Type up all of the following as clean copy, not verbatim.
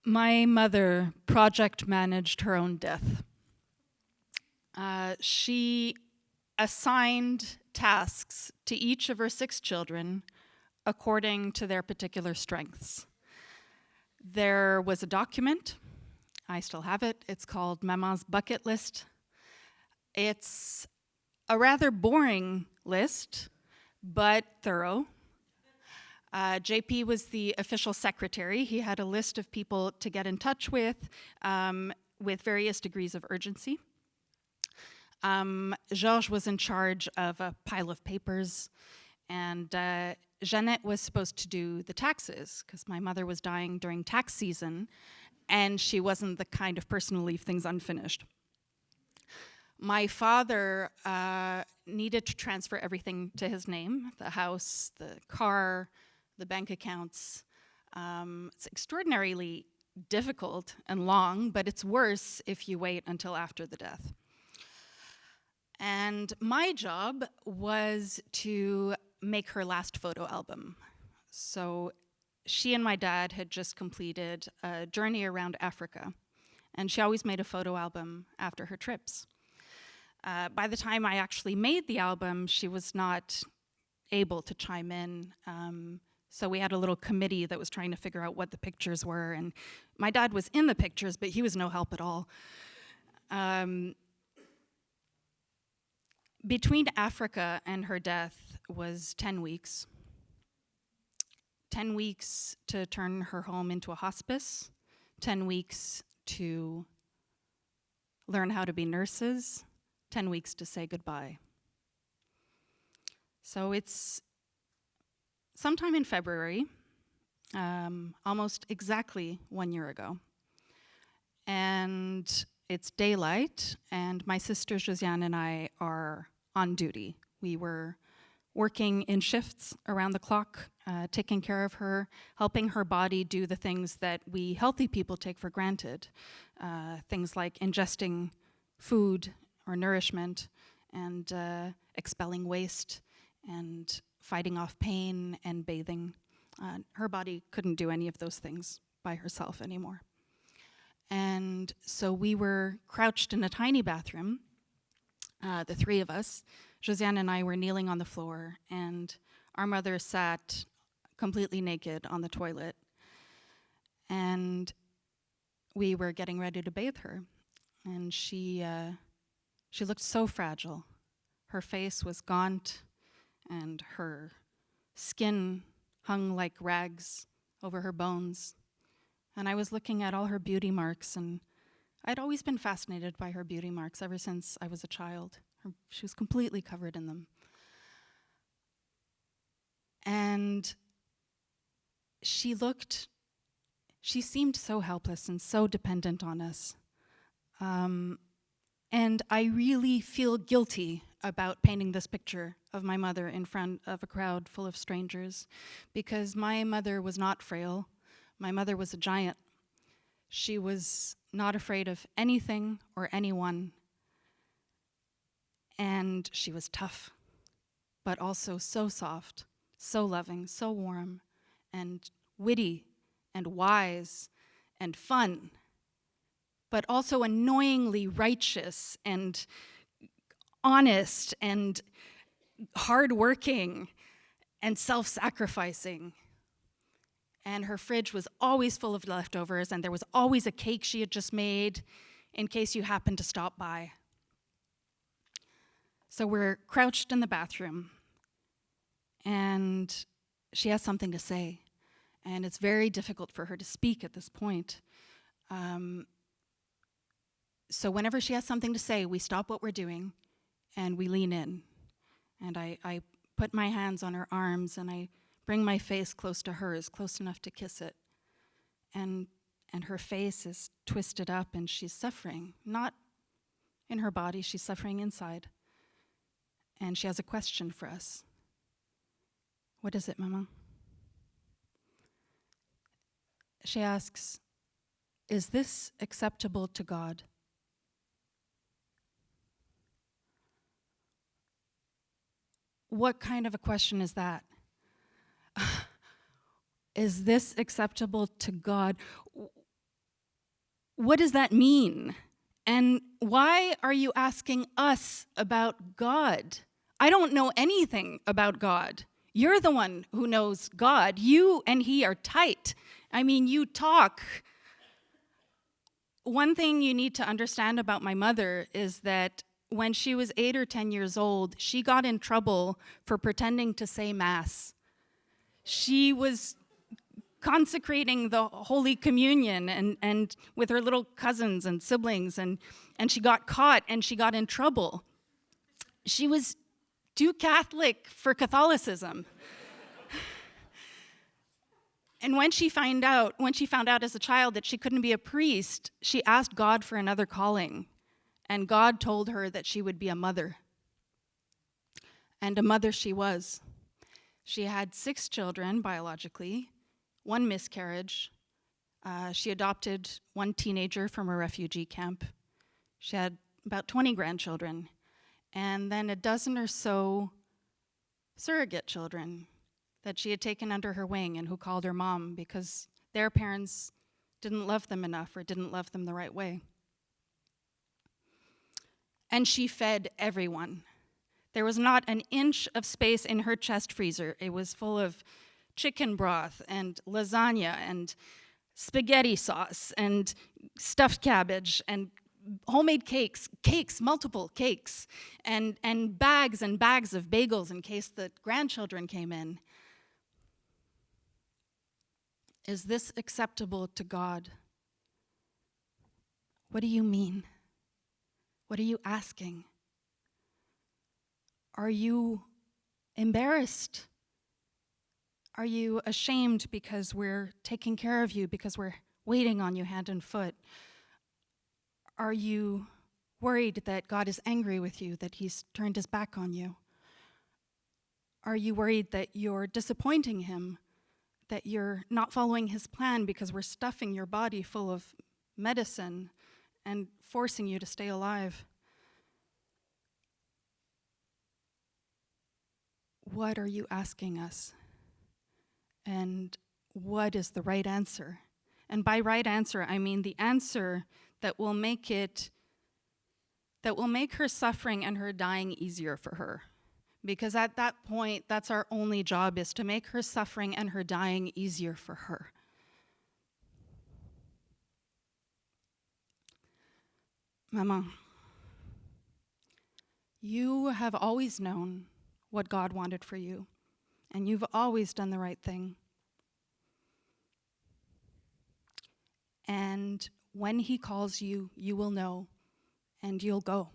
My mother project managed her own death. She assigned tasks to each of her 6 children according to their particular strengths. There was a document, I still have it, it's called Maman's Bucket List. It's a rather boring list, but thorough. JP was the official secretary. He had a list of people to get in touch with various degrees of urgency. Georges was in charge of a pile of papers, and Jeannette was supposed to do the taxes, because my mother was dying during tax season, and she wasn't the kind of person to leave things unfinished. My father needed to transfer everything to his name, the house, the car, the bank accounts. It's extraordinarily difficult and long, but it's worse if you wait until after the death. And my job was to make her last photo album. So she and my dad had just completed a journey around Africa, and she always made a photo album after her trips. By the time I actually made the album, she was not able to chime in. So we had a little committee that was trying to figure out what the pictures were, and my dad was in the pictures, but he was no help at all. Between Africa and her death was 10 weeks. 10 weeks to turn her home into a hospice, 10 weeks to learn how to be nurses, 10 weeks to say goodbye. So it's sometime in February, almost exactly 1 year ago. And it's daylight, and my sister Josiane and I are on duty. We were working in shifts around the clock, taking care of her, helping her body do the things that we healthy people take for granted. Things like ingesting food or nourishment, and expelling waste, and fighting off pain and bathing. Her body couldn't do any of those things by herself anymore. And so we were crouched in a tiny bathroom, the 3 of us. Josiane and I were kneeling on the floor, and our mother sat completely naked on the toilet. And we were getting ready to bathe her. And she looked so fragile. Her face was gaunt, and her skin hung like rags over her bones. And I was looking at all her beauty marks, and I'd always been fascinated by her beauty marks ever since I was a child. She was completely covered in them. And she seemed so helpless and so dependent on us. And I really feel guilty about painting this picture of my mother in front of a crowd full of strangers, because my mother was not frail. My mother was a giant. She was not afraid of anything or anyone. And she was tough, but also so soft, so loving, so warm, and witty, and wise, and fun, but also annoyingly righteous, and honest, and hardworking, and self-sacrificing. And her fridge was always full of leftovers, and there was always a cake she had just made in case you happened to stop by. So we're crouched in the bathroom, and she has something to say, and it's very difficult for her to speak at this point. So whenever she has something to say, we stop what we're doing, and we lean in. And I put my hands on her arms, and I bring my face close to hers, close enough to kiss it. And her face is twisted up, and she's suffering. Not in her body, she's suffering inside. And she has a question for us. What is it, Mama? She asks, is this acceptable to God? What kind of a question is that? Is this acceptable to God? What does that mean? And why are you asking us about God? I don't know anything about God. You're the one who knows God. You and he are tight. I mean, you talk. One thing you need to understand about my mother is that when she was 8 or 10 years old, she got in trouble for pretending to say Mass. She was consecrating the Holy Communion and with her little cousins and siblings, and she got caught and she got in trouble. She was too Catholic for Catholicism. And when she found out as a child that she couldn't be a priest, she asked God for another calling. And God told her that she would be a mother. And a mother she was. She had 6 children biologically, 1 miscarriage. She adopted 1 teenager from a refugee camp. She had about 20 grandchildren. And then a dozen or so surrogate children that she had taken under her wing and who called her mom because their parents didn't love them enough or didn't love them the right way. And she fed everyone. There was not an inch of space in her chest freezer. It was full of chicken broth and lasagna and spaghetti sauce and stuffed cabbage and homemade cakes, multiple cakes, and bags of bagels in case the grandchildren came in. Is this acceptable to God? What do you mean? What are you asking? Are you embarrassed? Are you ashamed because we're taking care of you, because we're waiting on you hand and foot? Are you worried that God is angry with you, that he's turned his back on you? Are you worried that you're disappointing him, that you're not following his plan because we're stuffing your body full of medicine and forcing you to stay alive? What are you asking us? And what is the right answer? And by right answer, I mean the answer that will make her suffering and her dying easier for her. Because at that point, that's our only job, is to make her suffering and her dying easier for her. Mama, you have always known what God wanted for you, and you've always done the right thing. And when he calls you, you will know, and you'll go.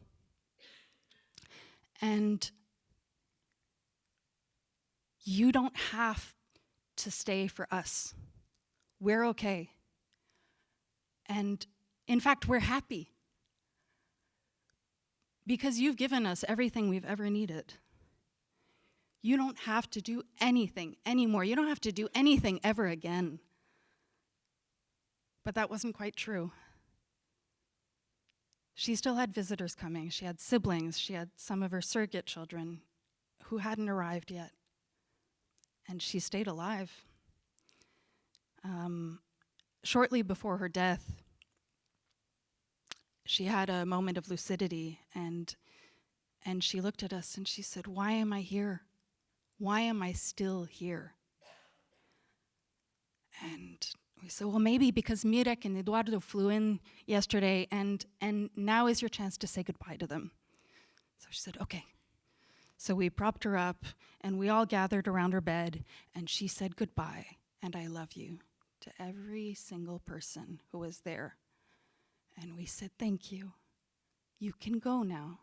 And you don't have to stay for us. We're okay. And in fact, we're happy. Because you've given us everything we've ever needed. You don't have to do anything anymore. You don't have to do anything ever again. But that wasn't quite true. She still had visitors coming. She had siblings. She had some of her surrogate children who hadn't arrived yet. And she stayed alive. Shortly before her death, she had a moment of lucidity, and she looked at us and she said, "Why am I here? Why am I still here?" And we said, well, maybe because Mirek and Eduardo flew in yesterday, and now is your chance to say goodbye to them. So she said, okay. So we propped her up, and we all gathered around her bed, and she said goodbye, and I love you, to every single person who was there. And we said, thank you. You can go now.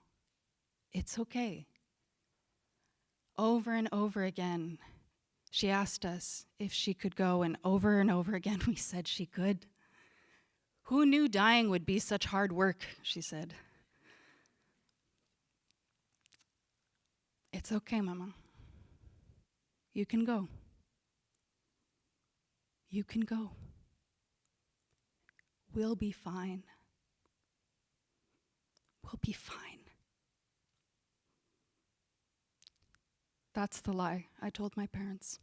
It's okay. Over and over again, she asked us if she could go, and over again we said she could. Who knew dying would be such hard work, she said. It's okay, Mama. You can go. You can go. We'll be fine. We'll be fine. That's the lie I told my parents.